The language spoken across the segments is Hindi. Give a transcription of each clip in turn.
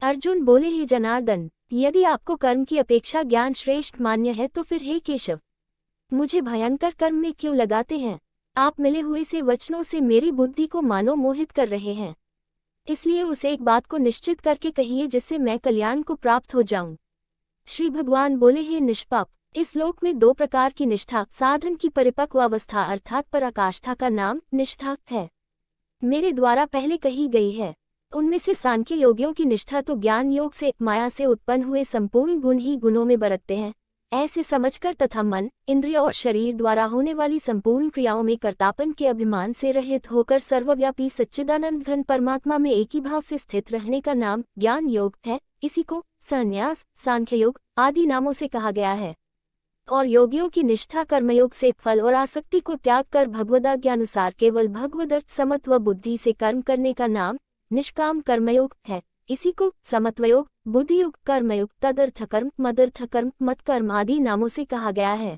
अर्जुन बोले, हे जनार्दन, यदि आपको कर्म की अपेक्षा ज्ञान श्रेष्ठ मान्य है तो फिर हे केशव, मुझे भयंकर कर्म में क्यों लगाते हैं। आप मिले हुए से वचनों से मेरी बुद्धि को मानो मोहित कर रहे हैं। इसलिए उस एक बात को निश्चित करके कहिए जिससे मैं कल्याण को प्राप्त हो जाऊं। श्री भगवान बोले, हे निष्पाप, इस लोक में दो प्रकार की निष्ठा, साधन की परिपक्व अवस्था अर्थात पराकाष्ठा का नाम निष्ठा है, मेरे द्वारा पहले कही गई है। उनमें से सांख्य योगियों की निष्ठा तो ज्ञान योग से, माया से उत्पन्न हुए संपूर्ण गुण ही गुणों में बरतते हैं ऐसे समझकर तथा मन, इंद्रिय और शरीर द्वारा होने वाली संपूर्ण क्रियाओं में कर्तापन के अभिमान से रहित होकर सर्वव्यापी सच्चिदानंद घन परमात्मा में एक ही भाव से स्थित रहने का नाम ज्ञान योग है। इसी को संन्यास, सांख्य योग आदि नामों से कहा गया है। और योगियों की निष्ठा कर्मयोग से फल और आसक्ति को त्याग कर भगवदाज्ञानुसार केवल भगवदर्थ समत्व बुद्धि से कर्म करने का नाम निष्काम कर्मयोग है। इसी को समत्वयोग, बुद्धियोग, कर्मयोग, तदर्थ कर्म, मदर्थ कर्म, मतकर्म आदि नामों से कहा गया है।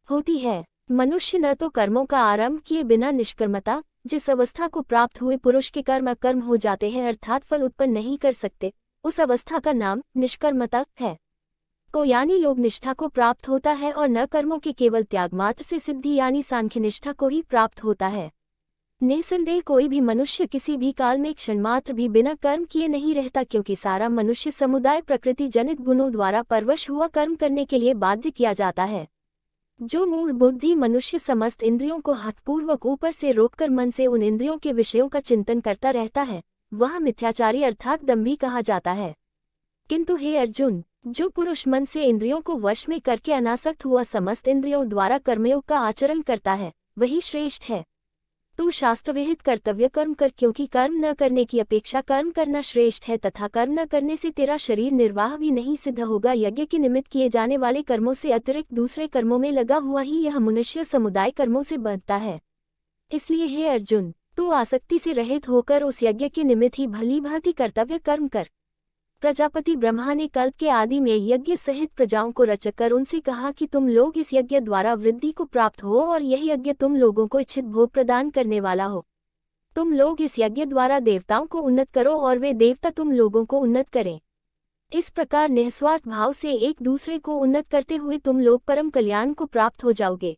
होती है मनुष्य न तो कर्मों का आरंभ किए बिना निष्कर्मता, जिस अवस्था को प्राप्त हुए पुरुष के कर्म अकर्म हो जाते हैं अर्थात फल उत्पन्न नहीं कर सकते, उस अवस्था का नाम निष्कर्मता है। को यानी योग निष्ठा को प्राप्त होता है और न कर्मों के केवल त्याग मात्र से सिद्धि यानी सांख्य निष्ठा को ही प्राप्त होता है। निसंदेह कोई भी मनुष्य किसी भी काल में क्षण मात्र भी बिना कर्म किए नहीं रहता, क्योंकि सारा मनुष्य समुदाय प्रकृति जनित गुणों द्वारा परवश हुआ कर्म करने के लिए बाध्य किया जाता है। जो मूढ़ बुद्धि मनुष्य समस्त इंद्रियों को हठपूर्वक ऊपर से रोककर मन से उन इंद्रियों के विषयों का चिंतन करता रहता है, वह मिथ्याचारी अर्थात दंभी कहा जाता है। किंतु हे अर्जुन, जो पुरुष मन से इंद्रियों को वश में करके अनासक्त हुआ समस्त इंद्रियों द्वारा कर्मयोग का आचरण करता है, वही श्रेष्ठ है। तू शास्त्रविहित कर्तव्य कर्म कर, क्योंकि कर्म न करने की अपेक्षा कर्म करना श्रेष्ठ है तथा कर्म न करने से तेरा शरीर निर्वाह भी नहीं सिद्ध होगा। यज्ञ के निमित्त किए जाने वाले कर्मों से अतिरिक्त दूसरे कर्मों में लगा हुआ ही यह मनुष्य समुदाय कर्मों से बनता है। इसलिए हे अर्जुन, तू आसक्ति से रहित होकर उस यज्ञ के निमित्त ही भली भांति कर्तव्य कर्म कर। प्रजापति ब्रह्मा ने कल्प के आदि में यज्ञ सहित प्रजाओं को रचकर उनसे कहा कि तुम लोग इस यज्ञ द्वारा वृद्धि को प्राप्त हो और यह यज्ञ तुम लोगों को इच्छित भोग प्रदान करने वाला हो। तुम लोग इस यज्ञ द्वारा देवताओं को उन्नत करो और वे देवता तुम लोगों को उन्नत करें। इस प्रकार निस्वार्थ भाव से एक दूसरे को उन्नत करते हुए तुम लोग परम कल्याण को प्राप्त हो जाओगे।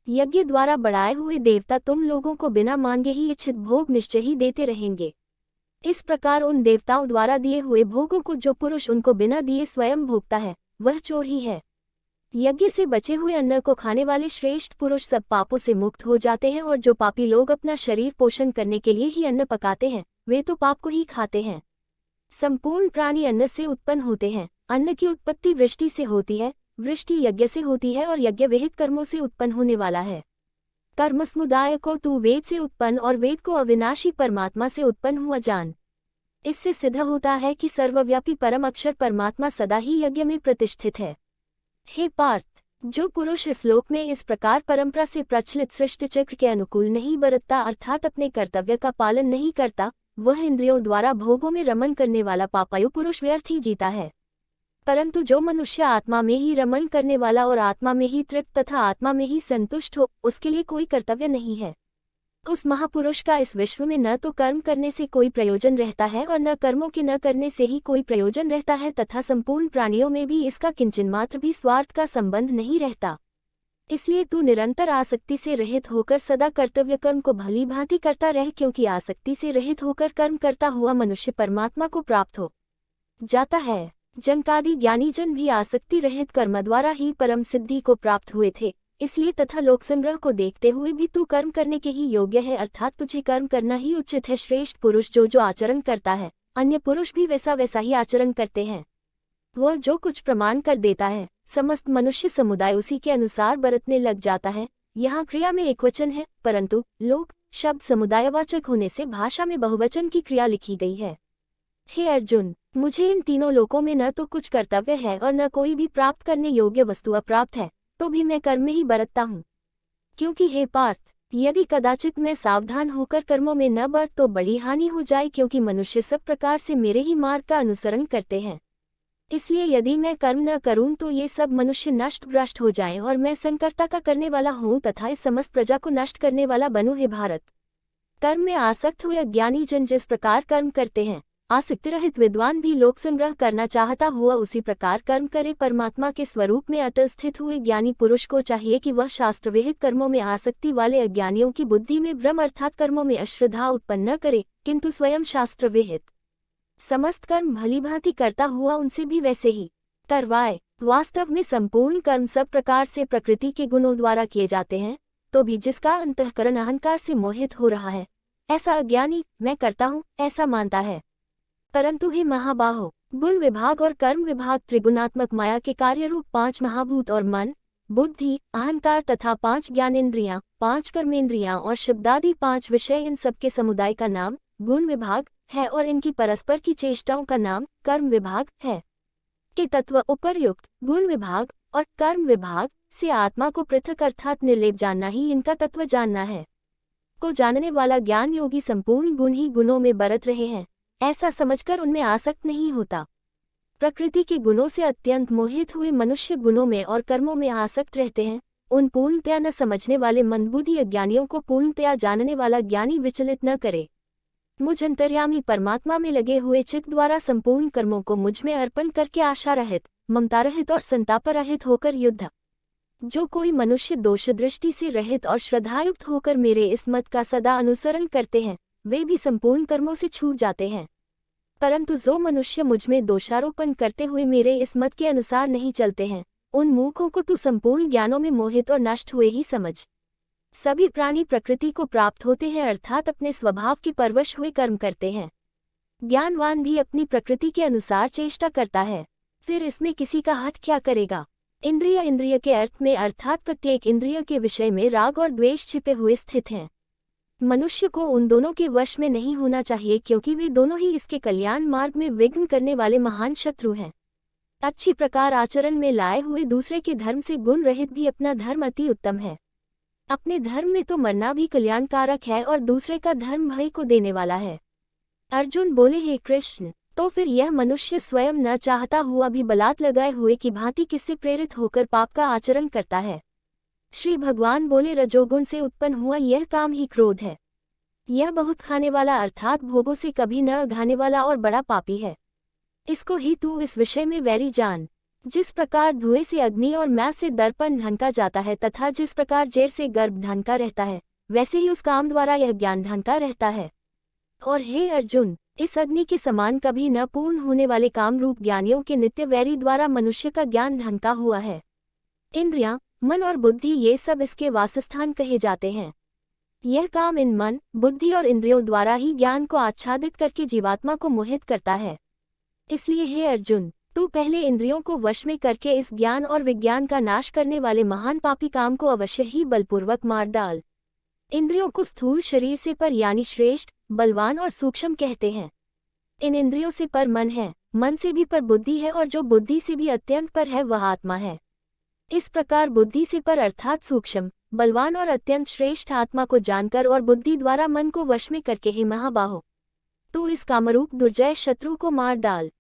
यज्ञ द्वारा बढ़ाए हुए देवता तुम लोगों को बिना मांगे ही इच्छित भोग निश्चय ही देते रहेंगे। इस प्रकार उन देवताओं द्वारा दिए हुए भोगों को जो पुरुष उनको बिना दिए स्वयं भोगता है, वह चोर ही है। यज्ञ से बचे हुए अन्न को खाने वाले श्रेष्ठ पुरुष सब पापों से मुक्त हो जाते हैं, और जो पापी लोग अपना शरीर पोषण करने के लिए ही अन्न पकाते हैं, वे तो पाप को ही खाते हैं। संपूर्ण प्राणी अन्न से उत्पन्न होते हैं। अन्न की उत्पत्ति वृष्टि से होती है, वृष्टि यज्ञ से होती है और यज्ञ विहित कर्मों से उत्पन्न होने वाला है। कर्म समुदाय को तू वेद से उत्पन्न और वेद को अविनाशी परमात्मा से उत्पन्न हुआ जान। इससे सिद्ध होता है कि सर्वव्यापी परम अक्षर परमात्मा सदा ही यज्ञ में प्रतिष्ठित है। हे पार्थ, जो पुरुष इस लोक में इस प्रकार परंपरा से प्रचलित सृष्टि चक्र के अनुकूल नहीं बरतता अर्थात अपने कर्तव्य का पालन नहीं करता, वह इंद्रियों द्वारा भोगों में रमण करने वाला पापायु पुरुष व्यर्थ ही जीता है। परंतु जो मनुष्य आत्मा में ही रमण करने वाला और आत्मा में ही तृप्त तथा आत्मा में ही संतुष्ट हो, उसके लिए कोई कर्तव्य नहीं है। उस महापुरुष का इस विश्व में न तो कर्म करने से कोई प्रयोजन रहता है और न कर्मों के न करने से ही कोई प्रयोजन रहता है, तथा संपूर्ण प्राणियों में भी इसका किंचन मात्र भी स्वार्थ का संबंध नहीं रहता। इसलिए तू निरंतर आसक्ति से रहित होकर सदा कर्तव्य कर्म को भली भांति करता रह, क्योंकि आसक्ति से रहित होकर कर्म करता हुआ मनुष्य परमात्मा को प्राप्त हो जाता है। जनकादि ज्ञानी जन भी आसक्ति रहित कर्म द्वारा ही परम सिद्धि को प्राप्त हुए थे। इसलिए तथा लोक संग्रह को देखते हुए भी तू कर्म करने के ही योग्य है, अर्थात तुझे कर्म करना ही उचित है। श्रेष्ठ पुरुष जो आचरण करता है, अन्य पुरुष भी वैसा वैसा ही आचरण करते हैं। वह जो कुछ प्रमाण कर देता है, समस्त मनुष्य समुदाय उसी के अनुसार बरतने लग जाता है। यहाँ क्रिया में एकवचन है, परंतु लोक शब्द समुदायवाचक होने से भाषा में बहुवचन की क्रिया लिखी गई है। हे अर्जुन, मुझे इन तीनों लोकों में न तो कुछ कर्तव्य है और न कोई भी प्राप्त करने योग्य वस्तु अप्राप्त है, तो भी मैं कर्म में ही बरतता हूँ। क्योंकि हे पार्थ, यदि कदाचित मैं सावधान होकर कर्मों में न बरत तो बड़ी हानि हो जाए, क्योंकि मनुष्य सब प्रकार से मेरे ही मार्ग का अनुसरण करते हैं। इसलिए यदि मैं कर्म न करूं तो ये सब मनुष्य नष्ट भ्रष्ट हो जाएं और मैं संकर्ता का करने वाला हूँ तथा इस समस्त प्रजा को नष्ट करने वाला बनूं। हे भारत, कर्म में आसक्त हुए अज्ञानी जन जिस प्रकार कर्म करते हैं, आसक्ति रहित विद्वान भी लोक संग्रह करना चाहता हुआ उसी प्रकार कर्म करे। परमात्मा के स्वरूप में अटल स्थित हुए ज्ञानी पुरुष को चाहिए कि वह शास्त्रविहित कर्मों में आसक्ति वाले अज्ञानियों की बुद्धि में भ्रम अर्थात कर्मों में अश्रद्धा उत्पन्न न करे, किंतु स्वयं शास्त्रविहित समस्त कर्म भलीभांति करता हुआ उनसे भी वैसे ही करवाए। वास्तव में संपूर्ण कर्म सब प्रकार से प्रकृति के गुणों द्वारा किए जाते हैं, तो भी जिसका अंतःकरण अहंकार से मोहित हो रहा है, ऐसा अज्ञानी मैं करता हूँ ऐसा मानता है। परंतु हे महाबाहो, गुण विभाग और कर्म विभाग त्रिगुणात्मक माया के कार्य रूप 5 महाभूत और मन, बुद्धि, अहंकार तथा 5 ज्ञानेंद्रियां, 5 कर्मेंद्रियां और शब्दादि 5 विषय, इन सबके समुदाय का नाम गुण विभाग है और इनकी परस्पर की चेष्टाओं का नाम कर्म विभाग है। के तत्व उपर्युक्त गुण विभाग और कर्म विभाग से आत्मा को पृथक अर्थात निर्लेप जानना ही इनका तत्व जानना है। को जानने वाला ज्ञान योगी संपूर्ण गुण ही गुणों में बरत रहे हैं ऐसा समझकर उनमें आसक्त नहीं होता। प्रकृति के गुणों से अत्यंत मोहित हुए मनुष्य गुणों में और कर्मों में आसक्त रहते हैं। उन पूर्णतया न समझने वाले मंदबुद्धि अज्ञानियों को पूर्णतया जानने वाला ज्ञानी विचलित न करे। मुझ अंतर्यामी परमात्मा में लगे हुए चित्त द्वारा संपूर्ण कर्मों को मुझ में अर्पण करके आशा रहित, ममता रहित और संताप रहित होकर युद्ध जो कोई मनुष्य दोष दृष्टि से रहित और श्रद्धायुक्त होकर मेरे इस मत का सदा अनुसरण करते हैं, वे भी संपूर्ण कर्मों से छूट जाते हैं। परंतु जो मनुष्य मुझ में दोषारोपण करते हुए मेरे इस मत के अनुसार नहीं चलते हैं, उन मूर्खों को तू संपूर्ण ज्ञानों में मोहित और नष्ट हुए ही समझ। सभी प्राणी प्रकृति को प्राप्त होते हैं अर्थात अपने स्वभाव के परवश हुए कर्म करते हैं। ज्ञानवान भी अपनी प्रकृति के अनुसार चेष्टा करता है, फिर इसमें किसी का हठ क्या करेगा। इंद्रिय के अर्थ में अर्थात प्रत्येक इंद्रिय के विषय में राग और द्वेष छिपे हुए स्थित हैं। मनुष्य को उन दोनों के वश में नहीं होना चाहिए, क्योंकि वे दोनों ही इसके कल्याण मार्ग में विघ्न करने वाले महान शत्रु हैं। अच्छी प्रकार आचरण में लाए हुए दूसरे के धर्म से गुण रहित भी अपना धर्म अति उत्तम है। अपने धर्म में तो मरना भी कल्याणकारक है और दूसरे का धर्म भय को देने वाला है। अर्जुन बोले, हे कृष्ण, तो फिर यह मनुष्य स्वयं न चाहता हुआ भी बलात् लगाए हुए की भांति किससे प्रेरित होकर पाप का आचरण करता है। श्री भगवान बोले, रजोगुण से उत्पन्न हुआ यह काम ही क्रोध है। यह बहुत खाने वाला अर्थात भोगों से कभी न अघाने वाला और बड़ा पापी है। इसको ही तू इस विषय में वैरी जान। जिस प्रकार धुएं से अग्नि और मैल से दर्पण ढंका जाता है तथा जिस प्रकार जेर से गर्भ ढंका रहता है, वैसे ही उस काम द्वारा यह ज्ञान ढंका रहता है। और हे अर्जुन, इस अग्नि के समान कभी न पूर्ण होने वाले काम रूप ज्ञानियों के नित्य वैरी द्वारा मनुष्य का ज्ञान ढंका हुआ है। इंद्रियां, मन और बुद्धि ये सब इसके वासस्थान कहे जाते हैं। यह काम इन मन, बुद्धि और इंद्रियों द्वारा ही ज्ञान को आच्छादित करके जीवात्मा को मोहित करता है। इसलिए हे अर्जुन, तू पहले इंद्रियों को वश में करके इस ज्ञान और विज्ञान का नाश करने वाले महान पापी काम को अवश्य ही बलपूर्वक मार डाल। इंद्रियों को स्थूल शरीर से पर यानी श्रेष्ठ, बलवान और सूक्ष्म कहते हैं। इन इंद्रियों से पर मन है, मन से भी पर बुद्धि है और जो बुद्धि से भी अत्यंत पर है वह आत्मा है। इस प्रकार बुद्धि से पर अर्थात सूक्ष्म, बलवान और अत्यंत श्रेष्ठ आत्मा को जानकर और बुद्धि द्वारा मन को वश में करके हे महाबाहो, तू इस कामरूप दुर्जय शत्रु को मार डाल।